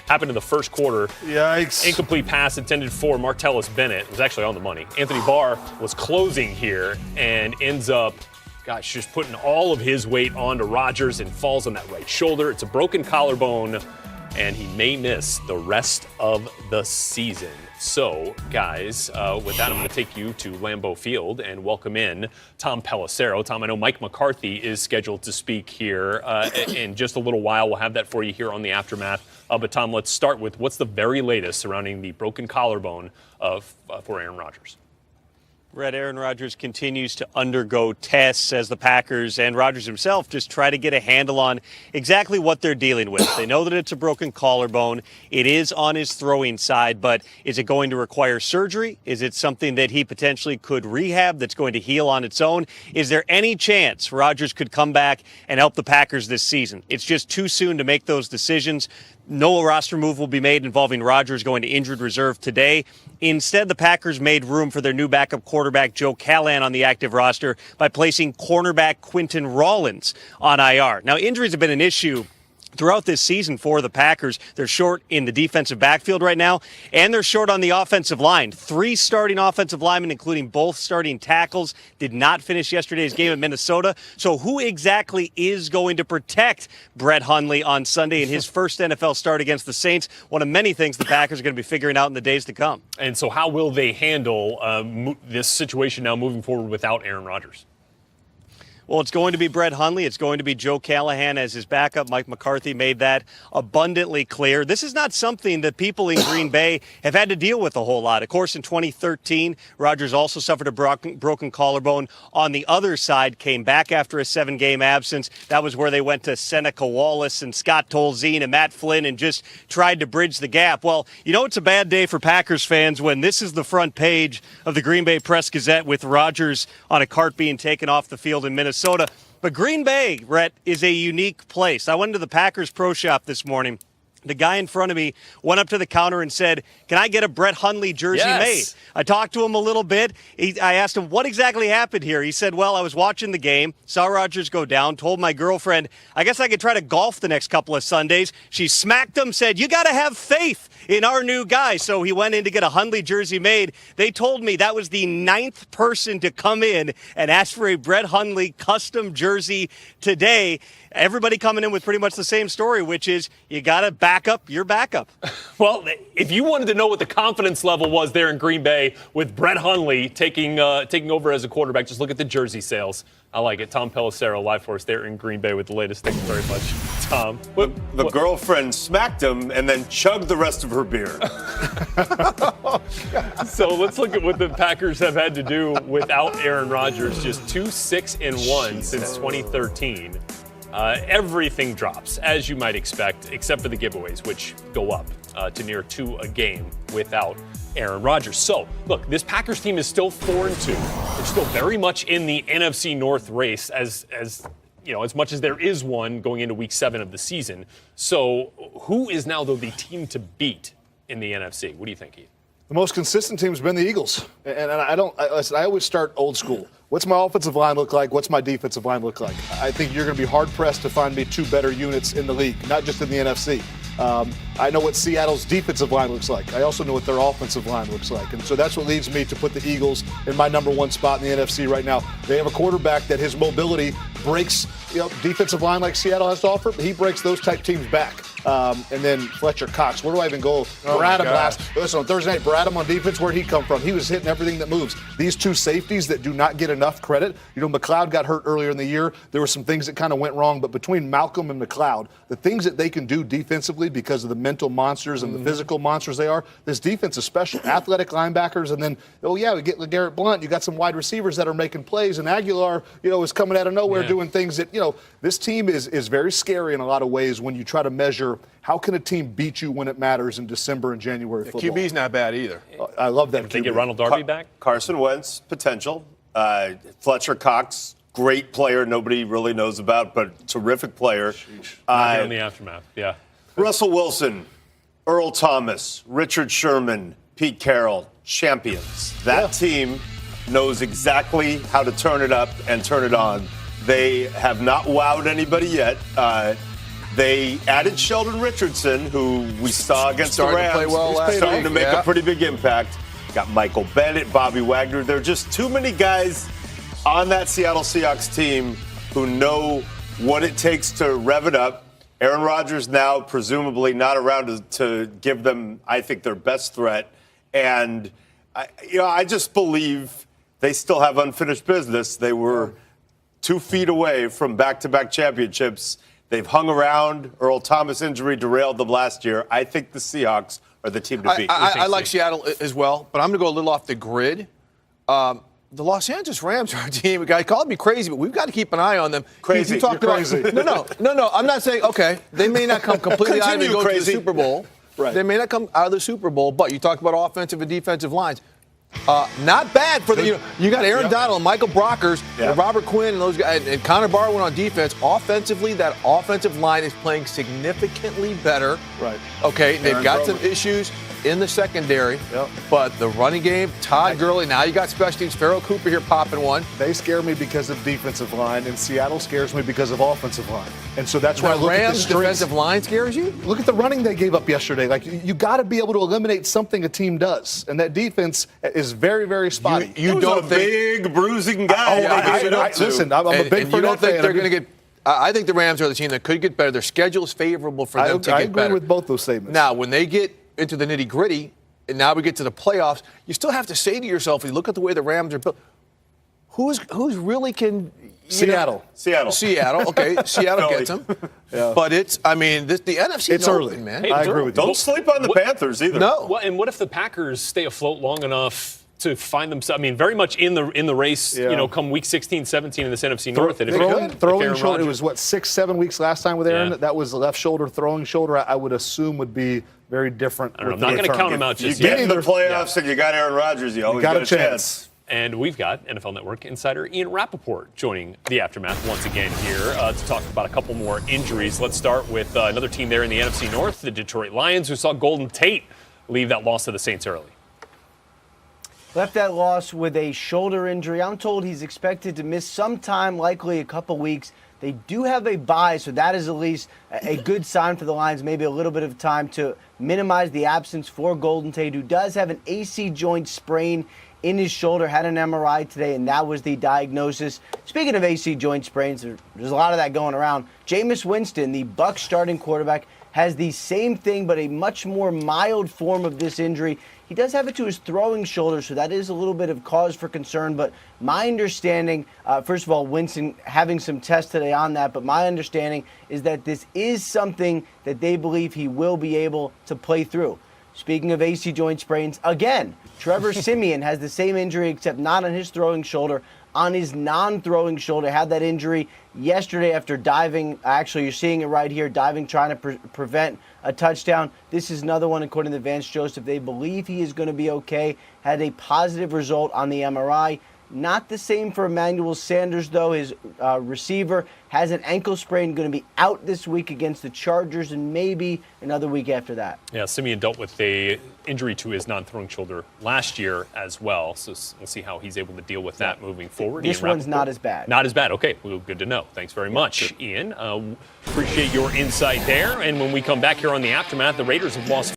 happened in the first quarter. Yikes. Incomplete pass intended for Martellus Bennett. It was actually on the money. Anthony Barr was closing here and ends up, just putting all of his weight onto Rodgers and falls on that right shoulder. It's a broken collarbone, and he may miss the rest of the season. So, guys, with that, I'm going to take you to Lambeau Field and welcome in Tom Pelissero. Tom, I know Mike McCarthy is scheduled to speak here in just a little while. We'll have that for you here on the Aftermath. But, Tom, let's start with what's the very latest surrounding the broken collarbone for Aaron Rodgers. Aaron Rodgers continues to undergo tests as the Packers and Rodgers himself just try to get a handle on exactly what they're dealing with. They know that it's a broken collarbone. It is on his throwing side, but is it going to require surgery? Is it something that he potentially could rehab that's going to heal on its own? Is there any chance Rodgers could come back and help the Packers this season? It's just too soon to make those decisions. No roster move will be made involving Rodgers going to injured reserve today. Instead, the Packers made room for their new backup quarterback, Joe Callahan, on the active roster by placing cornerback Quinton Rollins on IR. Now, injuries have been an issue throughout this season for the Packers. They're short in the defensive backfield right now, and they're short on the offensive line. 3 starting offensive linemen, including both starting tackles, did not finish yesterday's game at Minnesota. So who exactly is going to protect Brett Hundley on Sunday in his first NFL start against the Saints? One of many things the Packers are going to be figuring out in the days to come. And so how will they handle this situation now moving forward without Aaron Rodgers? Well, it's going to be Brett Hundley. It's going to be Joe Callahan as his backup. Mike McCarthy made that abundantly clear. This is not something that people in Green Bay have had to deal with a whole lot. Of course, in 2013, Rodgers also suffered a broken collarbone. On the other side, came back after a 7-game absence. That was where they went to Seneca Wallace and Scott Tolzien and Matt Flynn and just tried to bridge the gap. Well, you know it's a bad day for Packers fans when this is the front page of the Green Bay Press-Gazette with Rodgers on a cart being taken off the field in Minnesota. But Green Bay, Rhett, is a unique place. I went to the Packers Pro Shop this morning. The guy in front of me went up to the counter and said, "Can I get a Brett Hundley jersey made?" I talked to him a little bit. I asked him, what exactly happened here? He said, well, I was watching the game, saw Rodgers go down, told my girlfriend, I guess I could try to golf the next couple of Sundays. She smacked him, said, you got to have faith in our new guy. So he went in to get a Hundley jersey made. They told me that was the 9th person to come in and ask for a Brett Hundley custom jersey today. Everybody coming in with pretty much the same story, which is you got to back up your backup. Well, if you wanted to know what the confidence level was there in Green Bay with Brett Hundley taking over as a quarterback, just look at the jersey sales. I like it. Tom Pelissero, live for us there in Green Bay with the latest. Thank you very much, Tom. The girlfriend smacked him and then chugged the rest of her beer. So let's look at what the Packers have had to do without Aaron Rodgers. Just 2-6-1 since 2013. Everything drops, as you might expect, except for the giveaways, which go up to near 2 a game without Aaron Rodgers. So, look, this Packers team is still 4-2. They're still very much in the NFC North race as much as there is one going into Week 7 of the season. So, who is now, though, the team to beat in the NFC? What do you think, Heath? The most consistent team's been the Eagles. And I always start old school. What's my offensive line look like? What's my defensive line look like? I think you're going to be hard-pressed to find me 2 better units in the league, not just in the NFC. I know what Seattle's defensive line looks like. I also know what their offensive line looks like. And so that's what leads me to put the Eagles in my number 1 spot in the NFC right now. They have a quarterback that his mobility breaks, defensive line like Seattle has to offer. He breaks those type teams back. And then Fletcher Cox. Where do I even go? Listen, on Thursday night, Bradham on defense, where'd he come from? He was hitting everything that moves. These 2 safeties that do not get enough credit. McLeod got hurt earlier in the year. There were some things that kind of went wrong. But between Malcolm and McLeod, the things that they can do defensively because of the mental monsters and the physical monsters they are, this defense is special. Athletic linebackers. And then, we get LeGarrette Blount. You got some wide receivers that are making plays. And Aguilar, is coming out of nowhere doing things that, this team is very scary in a lot of ways when you try to measure how can a team beat you when it matters in December and January football. QB's not bad either. I love that. Did they get Ronald Darby back? Carson Wentz, potential. Fletcher Cox, great player nobody really knows about, but terrific player. In the aftermath, yeah. Russell Wilson, Earl Thomas, Richard Sherman, Pete Carroll, champions. That team knows exactly how to turn it up and turn it on. They have not wowed anybody yet. They added Sheldon Richardson, who we saw against the Starting to Rams, play well last starting week. to make Yeah. a pretty big impact. Got Michael Bennett, Bobby Wagner. There are just too many guys on that Seattle Seahawks team who know what it takes to rev it up. Aaron Rodgers now presumably not around to give them, I think, their best threat. And, I just believe they still have unfinished business. They were 2 feet away from back-to-back championships. They've hung around. Earl Thomas injury derailed them last year. I think the Seahawks are the team to beat. I like Seattle as well, but I'm going to go a little off the grid. The Los Angeles Rams are a team. A guy called me crazy, but we've got to keep an eye on them. Crazy. You talked You're about, crazy. No. I'm not saying, okay, they may not come completely out of it and go to the Crazy. Super Bowl. Right. They may not come out of the Super Bowl, but you talked about offensive and defensive lines. Not bad for the. You got Aaron Donald, and Michael Brockers, and Robert Quinn, and those guys, and Connor Barwin on defense. Offensively, that offensive line is playing significantly better. Right. Okay, they've Aaron got some Brobert. issues in the secondary. Yep. But the running game, Todd Gurley. Now you got special teams. Farrell Cooper here popping one. They scare me because of defensive line, and Seattle scares me because of offensive line. And so that's why I The look at the Rams' strengths. defensive line scares you? Look at the running they gave up yesterday. Like, you got to be able to eliminate something a team does, and that defense is very, very spotty. You He don't was a think? big bruising guy. I- they gave it up to. Listen, I'm a And big you don't Fournette think fan. they're going to get? I think the Rams are the team that could get better. Their schedule is favorable for them to I get agree better. with both those statements. Now, when they get into the nitty gritty, and now we get to the playoffs, you still have to say to yourself, if you look at the way the Rams are built, who's really can? Seattle. Seattle. Okay, Seattle Philly. gets them. But it's, the NFC. It's early, man. Hey, I agree with you. Don't sleep on the Panthers either. No. Well, and what if the Packers stay afloat long enough to find themselves? I mean, very much in the race. Yeah. Come week 16, 17 in this NFC North. And if Throwing Aaron shoulder. It Rodgers- was 6-7 weeks last time with Aaron. Yeah. That was the left shoulder throwing shoulder. I would assume would be very different. I don't know. with I'm not the going to return. count him out You just get yet. in the playoffs and you got Aaron Rodgers, you always got got a a chance. And we've got NFL Network insider Ian Rappaport joining the Aftermath once again here to talk about a couple more injuries. Let's start with another team there in the NFC North, the Detroit Lions, who saw Golden Tate leave that loss to the Saints early. Left that loss with a shoulder injury. I'm told he's expected to miss some time, likely a couple weeks. They do have a bye, so that is at least a good sign for the Lions, maybe a little bit of time to minimize the absence for Golden Tate, who does have an AC joint sprain in his shoulder, had an MRI today, and that was the diagnosis. Speaking of AC joint sprains, there's a lot of that going around. Jameis Winston, the Bucs starting quarterback, has the same thing, but a much more mild form of this injury. He does have it to his throwing shoulder, so that is a little bit of cause for concern. But my understanding, first of all, Winston having some tests today on that, but my understanding is that this is something that they believe he will be able to play through. Speaking of AC joint sprains, again, Trevor Siemian has the same injury, except not on his throwing shoulder, on his non-throwing shoulder. Had that injury yesterday after diving. Actually, you're seeing it right here, diving, trying to prevent a touchdown. This is another one, according to Vance Joseph. They believe he is going to be okay. Had a positive result on the MRI. Not the same for Emmanuel Sanders, though. His receiver has an ankle sprain, going to be out this week against the Chargers, and maybe another week after that. Yeah, Simeon dealt with a injury to his non-throwing shoulder last year as well, so we'll see how he's able to deal with that moving forward. This Ian one's Rappaport. not as bad. Not as bad. Okay, well, good to know. Thanks very much, Ian. Appreciate your insight there. And when we come back here on the Aftermath, the Raiders have lost